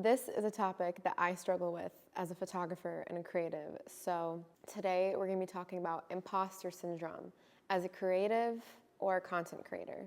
This is a topic that I struggle with as a photographer and a creative. So today we're going to be talking about imposter syndrome as a creative or a content creator.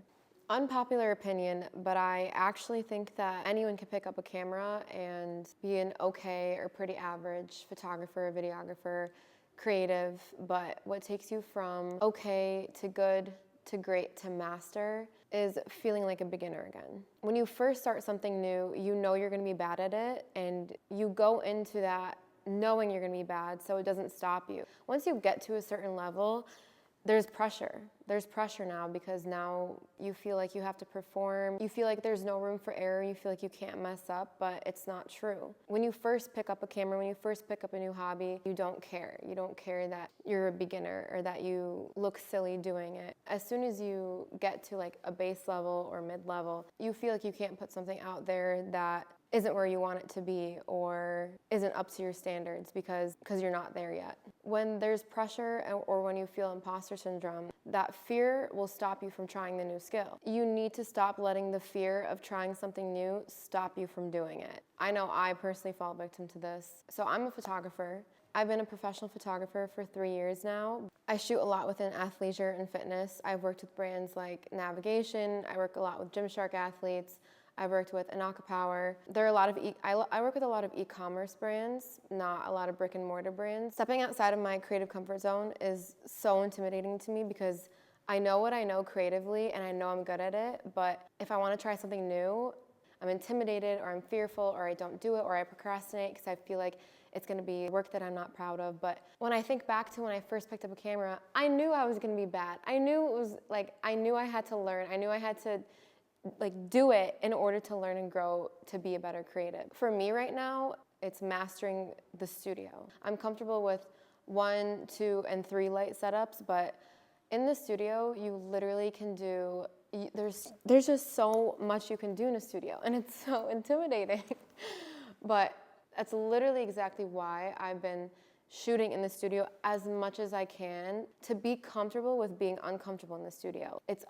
Unpopular opinion, but I actually think that anyone can pick up a camera and be an okay or pretty average photographer, videographer, creative, but what takes you from okay to good to great to master is feeling like a beginner again. When you first start something new, you know you're gonna be bad at it, and you go into that knowing you're gonna be bad, so it doesn't stop you. Once you get to a certain level, there's pressure. There's pressure now because now you feel like you have to perform. You feel like there's no room for error. You feel like you can't mess up, but it's not true. When you first pick up a camera, when you first pick up a new hobby, you don't care. You don't care that you're a beginner or that you look silly doing it. As soon as you get to like a base level or mid-level, you feel like you can't put something out there that isn't where you want it to be or isn't up to your standards because you're not there yet. When there's pressure or when you feel imposter syndrome, that fear will stop you from trying the new skill. You need to stop letting the fear of trying something new stop you from doing it. I know I personally fall victim to this. So I'm a photographer. I've been a professional photographer for 3 years now. I shoot a lot within athleisure and fitness. I've worked with brands like Navigation. I work a lot with Gymshark athletes. I've worked with Anaka Power. There are a lot of I work with a lot of e-commerce brands, not a lot of brick and mortar brands. Stepping outside of my creative comfort zone is so intimidating to me because I know what I know creatively and I know I'm good at it, but if I want to try something new, I'm intimidated or I'm fearful or I don't do it or I procrastinate because I feel like it's going to be work that I'm not proud of. But when I think back to when I first picked up a camera, I knew I was going to be bad. I knew I had to learn. I knew I had to do it in order to learn and grow to be a better creative. For me right now, it's mastering the studio. I'm comfortable with 1, 2, and 3 light setups, but in the studio, you literally can do, there's just so much you can do in a studio, and it's so intimidating. But that's literally exactly why I've been shooting in the studio as much as I can to be comfortable with being uncomfortable in the studio. It's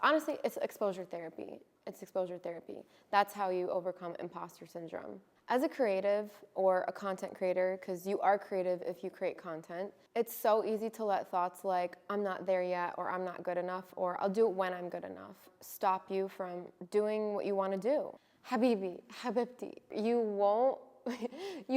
exposure therapy. It's exposure therapy. That's how you overcome imposter syndrome. As a creative or a content creator, because you are creative if you create content, it's so easy to let thoughts like, I'm not there yet, or I'm not good enough, or I'll do it when I'm good enough, stop you from doing what you want to do. Habibi, habibti, you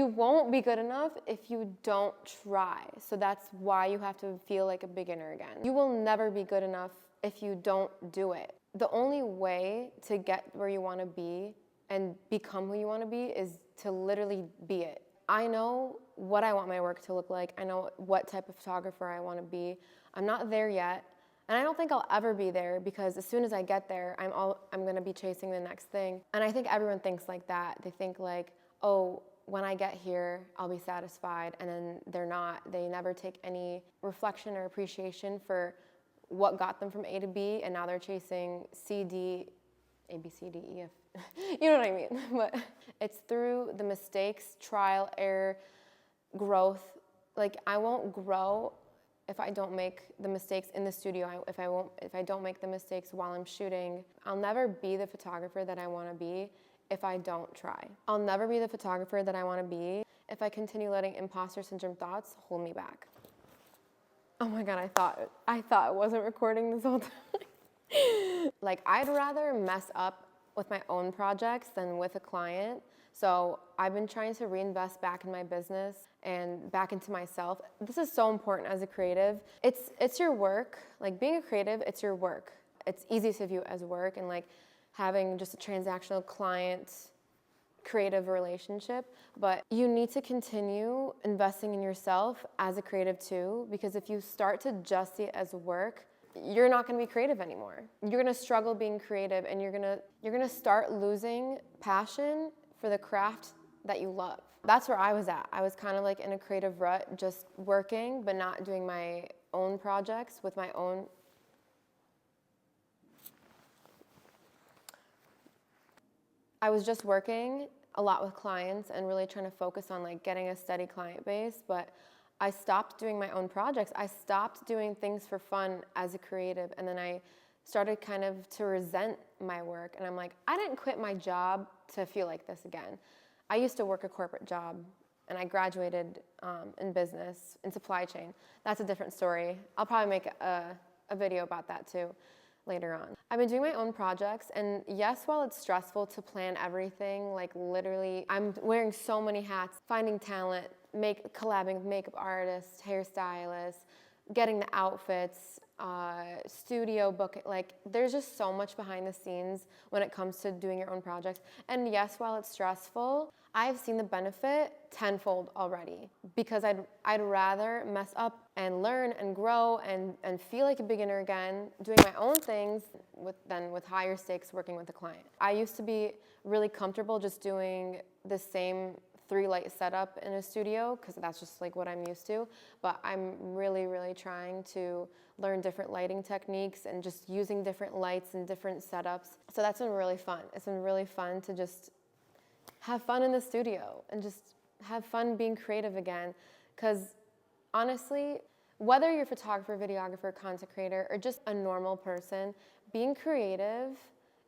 won't be good enough if you don't try. So that's why you have to feel like a beginner again. You will never be good enough if you don't do it. The only way to get where you want to be and become who you want to be is to literally be it. I know what I want my work to look like. I know what type of photographer I want to be. I'm not there yet. And I don't think I'll ever be there because as soon as I get there, I'm going to be chasing the next thing. And I think everyone thinks like that. They think like, oh, when I get here, I'll be satisfied. And then they're not. They never take any reflection or appreciation for what got them from A to B, and now they're chasing C, D, A, B, C, D, E, F. You know what I mean? But it's through the mistakes, trial, error, growth. Like, I won't grow if I don't make the mistakes in the studio, if I don't make the mistakes while I'm shooting. I'll never be the photographer that I want to be if I don't try. I'll never be the photographer that I want to be if I continue letting imposter syndrome thoughts hold me back. Oh my God, I thought it wasn't recording this whole time. Like, I'd rather mess up with my own projects than with a client. So I've been trying to reinvest back in my business and back into myself. This is so important as a creative. It's your work. Like, being a creative, it's your work. It's easy to view as work, and like having just a transactional client creative relationship, but you need to continue investing in yourself as a creative too, because if you start to just see it as work, you're not going to be creative anymore. You're going to struggle being creative, and you're going to start losing passion for the craft that you love. That's where I was at. I was kind of like in a creative rut, just working but not doing my own projects with my own. I was just working a lot with clients and really trying to focus on like getting a steady client base, but I stopped doing my own projects. I stopped doing things for fun as a creative, and then I started kind of to resent my work, and I'm like, I didn't quit my job to feel like this again. I used to work a corporate job, and I graduated in business, in supply chain. That's a different story. I'll probably make a video about that too later on. I've been doing my own projects, and yes, while it's stressful to plan everything, like literally, I'm wearing so many hats, finding talent, collabing with makeup artists, hairstylists, getting the outfits, studio booking, like there's just so much behind the scenes when it comes to doing your own projects. And yes, while it's stressful, I've seen the benefit tenfold already, because I'd rather mess up and learn and grow and feel like a beginner again doing my own things than with higher stakes working with a client. I used to be really comfortable just doing the same 3-light setup in a studio because that's just like what I'm used to, but I'm really, really trying to learn different lighting techniques and just using different lights and different setups. So that's been really fun. It's been really fun to just have fun in the studio and just have fun being creative again, because honestly, whether you're a photographer, videographer, content creator, or just a normal person, being creative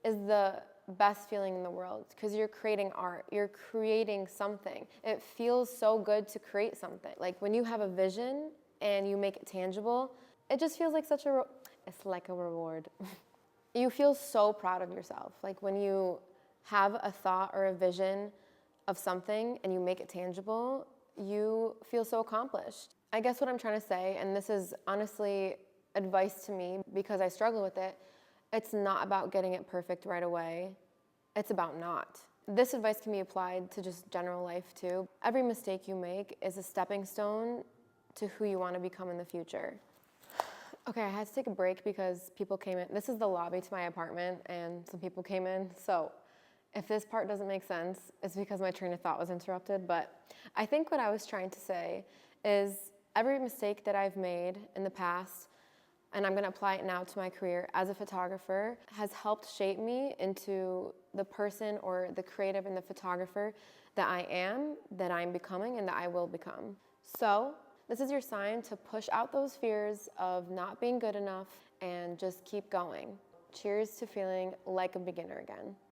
is the best feeling in the world, because you're creating art, you're creating something. It feels so good to create something. Like when you have a vision and you make it tangible, it just feels like it's like a reward. You feel so proud of yourself. Like when you have a thought or a vision of something and you make it tangible, you feel so accomplished. I guess what I'm trying to say, and this is honestly advice to me because I struggle with it, it's not about getting it perfect right away. It's about not. This advice can be applied to just general life too. Every mistake you make is a stepping stone to who you want to become in the future. Okay, I had to take a break because people came in. This is the lobby to my apartment and some people came in. So if this part doesn't make sense, it's because my train of thought was interrupted. But I think what I was trying to say is every mistake that I've made in the past, and I'm going to apply it now to my career as a photographer, has helped shape me into the person or the creative and the photographer that I am, that I'm becoming, and that I will become. So this is your sign to push out those fears of not being good enough and just keep going. Cheers to feeling like a beginner again.